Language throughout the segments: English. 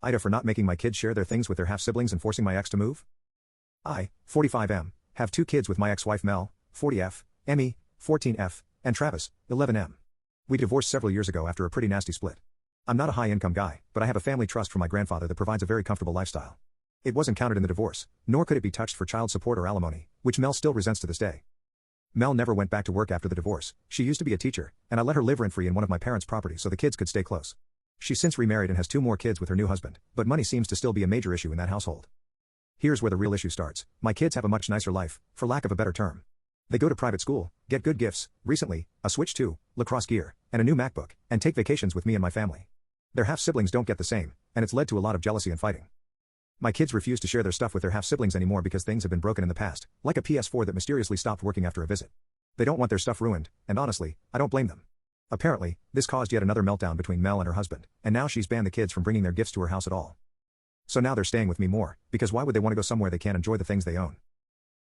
AITA for not making my kids share their things with their half-siblings and forcing my ex to move. I, 45M, have 2 kids with my ex-wife Mel, 40F, Emmy, 14F, and Travis, 11M. We divorced several years ago after a pretty nasty split. I'm not a high-income guy, but I have a family trust from my grandfather that provides a very comfortable lifestyle. It wasn't counted in the divorce, nor could it be touched for child support or alimony, which Mel still resents to this day. Mel never went back to work after the divorce. She used to be a teacher, and I let her live rent-free in one of my parents' properties so the kids could stay close. She's since remarried and has 2 more kids with her new husband, but money seems to still be a major issue in that household. Here's where the real issue starts. My kids have a much nicer life, for lack of a better term. They go to private school, get good gifts, recently, a Switch 2, lacrosse gear, and a new MacBook, and take vacations with me and my family. Their half-siblings don't get the same, and it's led to a lot of jealousy and fighting. My kids refuse to share their stuff with their half-siblings anymore because things have been broken in the past, like a PS4 that mysteriously stopped working after a visit. They don't want their stuff ruined, and honestly, I don't blame them. Apparently, this caused yet another meltdown between Mel and her husband, and now she's banned the kids from bringing their gifts to her house at all. So now they're staying with me more, because why would they want to go somewhere they can't enjoy the things they own?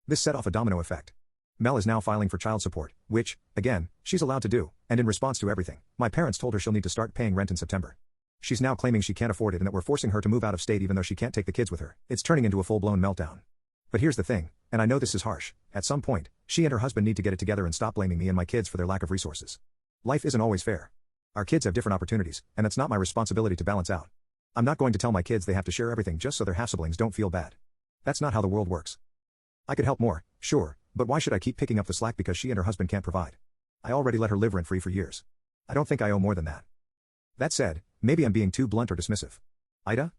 This set off a domino effect. Mel is now filing for child support, which, again, she's allowed to do, and in response to everything, my parents told her she'll need to start paying rent in September. She's now claiming she can't afford it and that we're forcing her to move out of state even though she can't take the kids with her. It's turning into a full-blown meltdown. But here's the thing, and I know this is harsh, at some point, she and her husband need to get it together and stop blaming me and my kids for their lack of resources. Life isn't always fair. Our kids have different opportunities, and it's not my responsibility to balance out. I'm not going to tell my kids they have to share everything just so their half-siblings don't feel bad. That's not how the world works. I could help more, sure, but why should I keep picking up the slack because she and her husband can't provide? I already let her live rent-free for years. I don't think I owe more than that. That said, maybe I'm being too blunt or dismissive. AITA?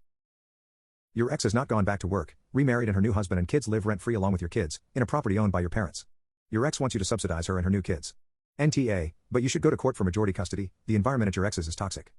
Your ex has not gone back to work, remarried, and her new husband and kids live rent-free along with your kids, in a property owned by your parents. Your ex wants you to subsidize her and her new kids. NTA, but you should go to court for majority custody. The environment at your ex's is toxic.